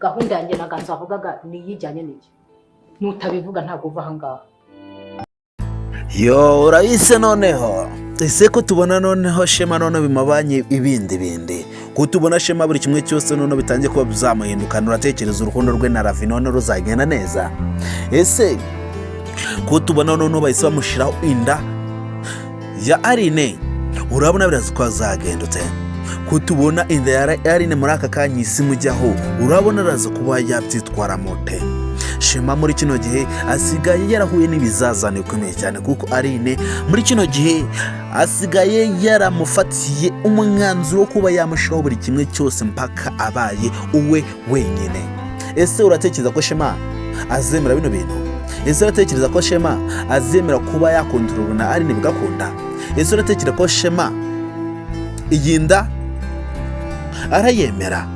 gahunda yanjye naganza avugaga niyijyanye n'iki nutabivuga ntabwo uva ahangaha. Yo urayise noneho ese ko tubona noneho Shema none bimabanye ibindi ko tubona Shema buri kimwe cyose none bitangiye kuba bizamuhindukana. Uratekereza urukundo rwe na Ravi none ruzagenda neza? Ese ko tubona none bahise bamushiraho inda ya Arine, urabona biraza ko azagendutse? Ko tubona inda ya Arine muri aka kanya isi mujyaho, urabona araza kuba yabyitwara mote? Shema muri kino gihe asigaye yarahuye n'ibizazane bikomeye cyane, kuko Arine muri kino gihe asigaye yaramufatiye umwanzuro wo kuba yamushiraho buri kimwe cyose mpaka abaye uwe wenyine. Ese uratekereza ko Shema azemera bino bintu? Ese uratekereza ko Shema azemera kuba yakontorora na Arine bigakunda? Ese uratekereza ko Shema iyi nda arayemera?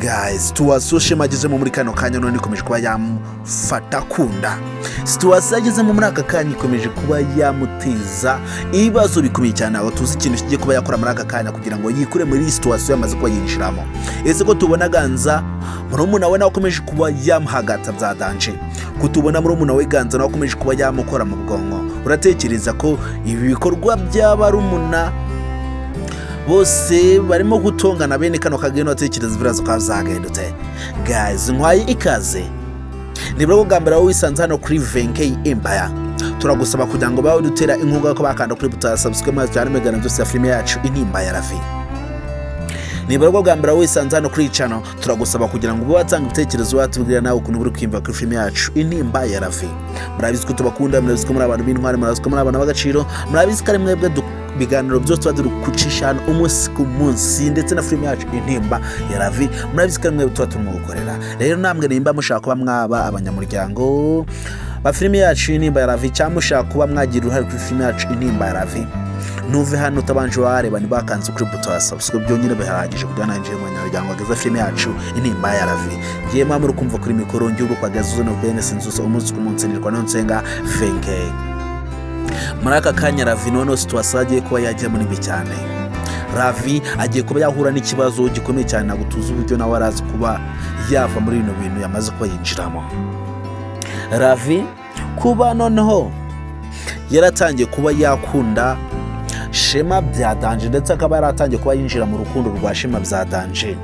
Guys, situation Shema agezemo muri kano kanya none ikomeje kuba yamufata Kunda. Situation agezemo muri aka kanya ikomeje kuba yamuteza ibibazo bikomeye cyane, aho tuzi ikintu kigiye kuba yakora muri aka kanya kugira ngo yikure muri iyi situation yamaze kuba yinjiramo. Ese ko tubona Ganza murumuna we nawe akomeje kuba yamuhagata bya danje, kutubona murumuna we Ganza nawe akomeje kuba yamukora mu bwonko. Uratekereza ko ibi bikorwa by'abarumuna bose barimo gutongana bene kano kageno atekereza birazo kazagendutse? Guys, nkwaye ikaze nibwo bwambara wisanze hano kuri VNK Empire. Turagusaba kugira ngo bawe dutera inkunga ko bakanda kuri buta subscribe cyane megana byose ya filime yacu Intimba ya Ravi. Nibwo bwambara wisanze hano kuri channel, turagusaba kugira ngo watanga ibitekerezo watubwira nawe ukuntu buri kwimva kuri filime yacu Intimba ya Ravi. Murabizi ko tubakunda, murabizi ko muri abantu b'intwari, murabizi ko muri abantu b'agaciro, murabizi ko ari mwebwe biganiro byose twaduru kucishana umunsi ku munsi, ndetse na filime yacu Intimba ya Ravi murabizi ko mwebwe turimo gukorera. Rero namwe nimba mushaka kuba mwaba abanyamuryango ba filime yacu Intimba ya Ravi, cyangwa mushaka kuba mwagira uruhare kuri filime yacu Intimba ya Ravi, nuve hano utabanje wareba nibakanze kuri buto ya subscribe, byonyine bihagije kugira nanjye umunyamuryango ageza filime yacu Intimba ya Ravi. Giye mamuru kumva kuri mikoro ngiye kwa gazuzo no bene sinzuso umunsi ku munsi nirwa nonsenga VNK. Muri aka kanya Ravi none situation agiye kuba yajya muri mbi cyane. Ravi agiye kuba yahura n'ikibazo gikomeye cyane, nagutuza uburyo nawe arazi kuba yava muri bino bintu yamaze kuba yinjiramo. Ravi kuba noneho yaratangiye kuba yakunda Shema byadanje, ndetse akaba yaratangiye kuba yinjira mu rukundo rwa Shema byadanje.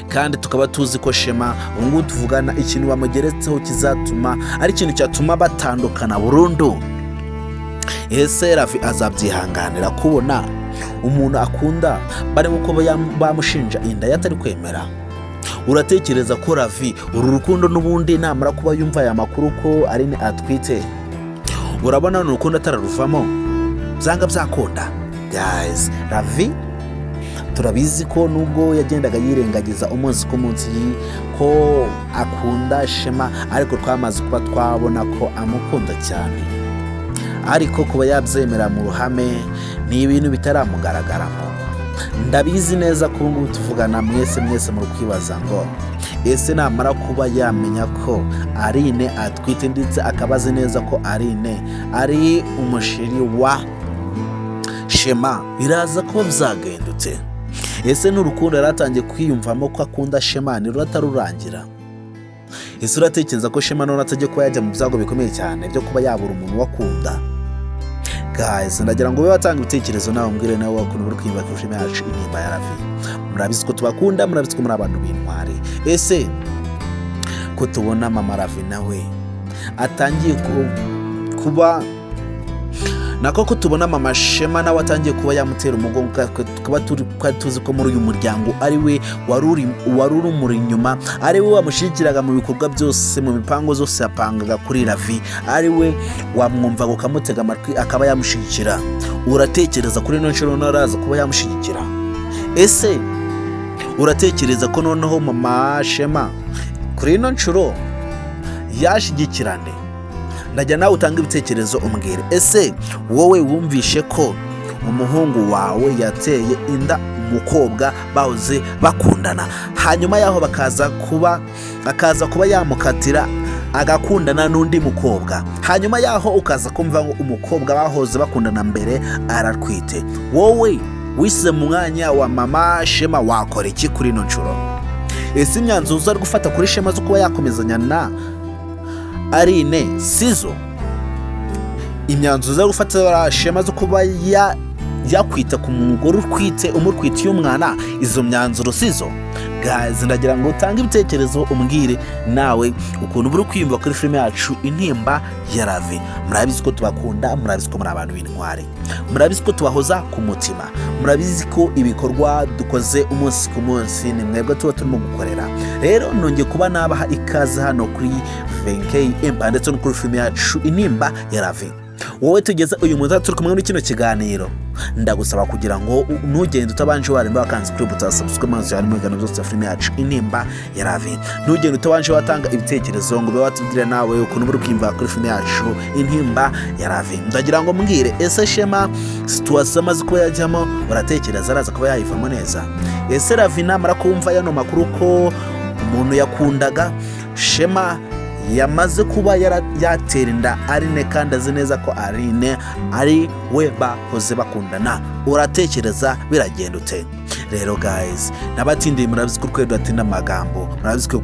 Kandi tukaba tuzi ko Shema ubungu tuvugana ikintu bamugeretseho kizatuma ari ikintu cyatuma batandukana burundu. Ese Ravi azabyihanganira kubona umuntu akunda bari uko bamushinja inda yatari kwemera? Uratekereza ko Ravi uru rukundo n'ubundi namara kuba yumva aya makuru ko Arine atwite, urabona n'urukundo atararuvamo byanga byakunda? Guys, Ravi turabizi ko nubwo yagendaga yirengagiza umunsi ku munsi ko akunda Shema, ariko twamaze kuba twabona ko amukunda cyane. Ariko kuba yabyemera mu ruhame ni ibintu bitaramugaragaramo. Ndabizi neza ko ubu tuvugana mwese muri kwibaza ngo ese namara kuba yamenya ko Arine atwite, ndetse akabaze neza ko Arine ari umushiri wa Shema, biraza ko byagendutse? Ese n'urukundo yaratangiye kwiyumvamo ko akunda Shema ni rutarurangira? Ese uratekereza ko Shema none atajye kuba yajya mu byago bikomeye cyane byo kuba yabura umuntu wakunda? Guys, ndagira ngo ube watanga ibitekerezo nawe umbwire nawe wakuntu buri kwimba kuri filime yacu Intimba ya Ravi. Murabizi ko tubakunda, murabizi ko muri abantu b'intwari. Ese ko tubona mama Ravi nawe atangiye kuba nako ko tubona mama Shema nawe atangiye kuba yamutera umugongo, kuba tuzi ko muri uyu muryango ari we waruri umuri inyuma, ari we wamushikiraga mu bikorwa byose, mu mipango zose yapangaga kuri Ravi, ari we wamwumva ukamutega amatwi akaba yamushikira. Uratekereza kuri no nshuro naraza kuba yamushikira? Ese uratekereza ko noneho mama Shema kuri no nshuro yashigikirane? Ndajya nawe utanga ibitekerezo umbwire. Ese wowe wumvishe ko umuhungu wawe yateye inda umukobwa bahoze bakundana, hanyuma yaho akaza kuba yamukatira agakundana n'undi mukobwa, hanyuma yaho ukaza kumva ngo umukobwa bahoze bakundana mbere aratwite? Wowe wise mu mwanya wa mama Shema wakora iki kuri no nshuro? ese imyanzuro ari gufata kuri Shema zo kuba yakomezanya na Arine sizo? Imyanzuro ari gufata Shema zo kuba yakwita ku mugore utwite umutwitiye umwana, izo myanzuro sizo? Guys, ndagira ngo utange ibitekerezo umbwire nawe ukuntu buri kwiyumva kuri filime yacu Intimba ya Love. Murabizi ko tubakunda, murabizi ko muri abantu b'intwari, murabizi ko tubahoza ku mutima, murabizi ko ibikorwa dukoze umunsi ku munsi ni mwebwe tuba turimo gukorera. Rero nongeye kuba nabaha ikaze hano kuri Imyanzuro ndetse no kuri filime yacu Intimba ya Love. Wowe tugeze uyu munsi turi kumwe muri kino kiganiro, ndagusaba kugira ngo ntugende utabanje waremba wakanze kuri buto subscribe maze harimo igano byose filime yacu Intimba ya Love. Ntugende utabanje watanga ibitekerezo ngo be watubwire nawe ukuntu buri kwimva kuri filime yacu Intimba ya Love. Ndagira ngo mbwire, ese Shema situation amaze kuba yajyamo uratekereza araza kuba yayivamo neza? Ese Love namara kumva yano makuru ko umuntu yakundaga Shema yamaze kuba yatera inda Arine kandi azi neza ko Arine ari we bahoze bakundana, uratekereza biragenda ute? Rero guys, nabatindiye murabizi ko urwego atinda amagambo, murabizi ko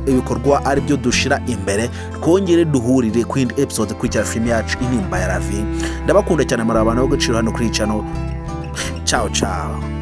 ibikorwa ari byo dushira imbere. Twongere duhurire ku indi episode kuri cya filime yacu Intimba ya Love. Ndabakunda cyane muri abantu bo gucira hano kuri channel. Ciao ciao.